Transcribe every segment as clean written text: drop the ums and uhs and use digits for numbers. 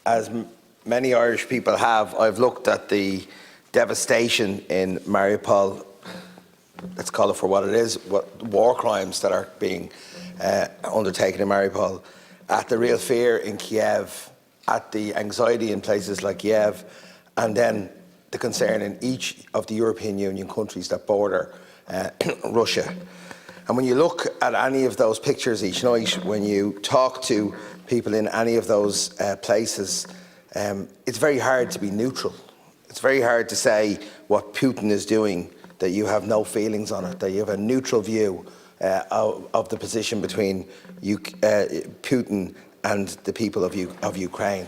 As many Irish people have, I've looked at the devastation in Mariupol. Let's call it for what it is, what war crimes that are being undertaken in Mariupol, at the real fear in Kiev, at the anxiety in places like Kiev, and then the concern in each of the European Union countries that border Russia. And when you look at any of those pictures each night, when you talk to people in any of those places, it's very hard to be neutral. It's very hard to say what Putin is doing, that you have no feelings on it, that you have a neutral view of the position between Putin and the people of Ukraine.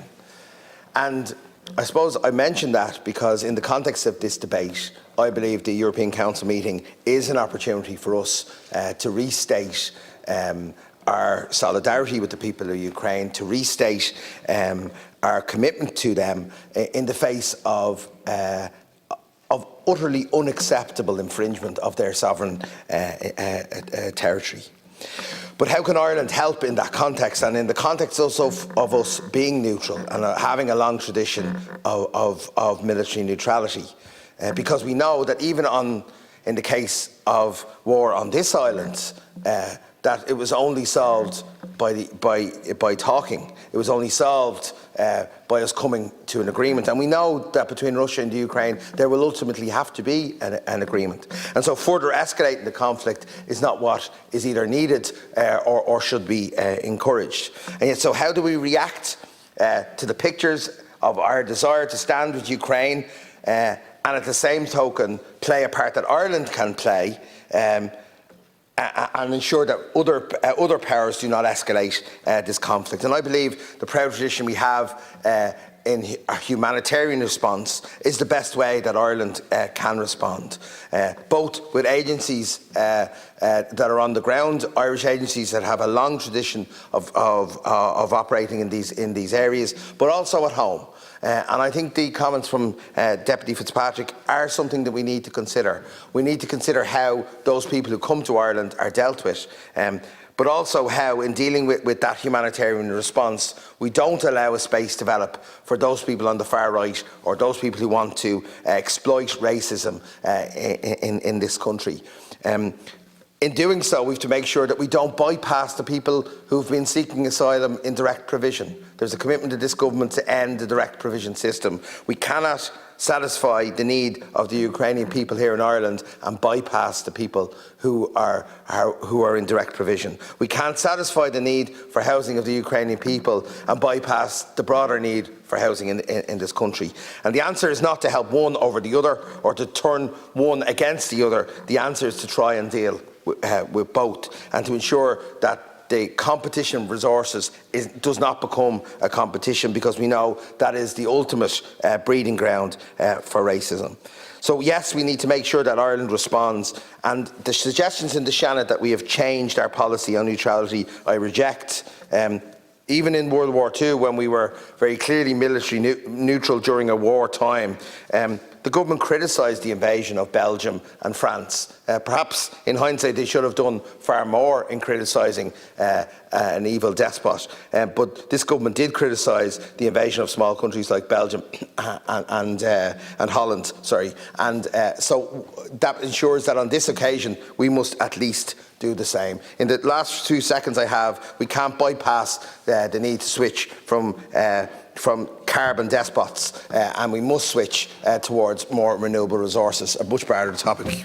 And I suppose I mention that because in the context of this debate, I believe the European Council meeting is an opportunity for us to restate our solidarity with the people of Ukraine, to restate our commitment to them in the face of utterly unacceptable infringement of their sovereign territory. But how can Ireland help in that context, and in the context also of us being neutral and having a long tradition of military neutrality? Because we know that even in the case of war on this island, that it was only solved by talking. It was only solved by us coming to an agreement. And we know that between Russia and the Ukraine, there will ultimately have to be an agreement. And so further escalating the conflict is not what is either needed or should be encouraged. And yet, so how do we react to the pictures of our desire to stand with Ukraine and at the same token play a part that Ireland can play and ensure that other powers do not escalate this conflict? And I believe the proud tradition we have in a humanitarian response is the best way that Ireland can respond, both with agencies that are on the ground, Irish agencies that have a long tradition of operating in these areas, but also at home. And I think the comments from Deputy Fitzpatrick are something that we need to consider. We need to consider how those people who come to Ireland are dealt with, but also how, in dealing with that humanitarian response, we don't allow a space to develop for those people on the far right or those people who want to exploit racism in this country. In doing so, we have to make sure that we don't bypass the people who've been seeking asylum in direct provision. There's a commitment of this government to end the direct provision system. We cannot satisfy the need of the Ukrainian people here in Ireland and bypass the people who are in direct provision. We can't satisfy the need for housing of the Ukrainian people and bypass the broader need for housing in this country. And the answer is not to help one over the other or to turn one against the other. The answer is to try and deal with both, and to ensure that the competition of resources does not become a competition, because we know that is the ultimate breeding ground for racism. So yes, we need to make sure that Ireland responds, and the suggestions in the Shannon that we have changed our policy on neutrality, I reject. Even in World War II, when we were very clearly military neutral during a war time, the government criticised the invasion of Belgium and France. Perhaps in hindsight they should have done far more in criticising an evil despot, but this government did criticise the invasion of small countries like Belgium and Holland. So that ensures that on this occasion we must at least do the same. In the last 2 seconds I have, we can't bypass the need to switch from carbon despots, and we must switch towards more renewable resources. A much broader topic.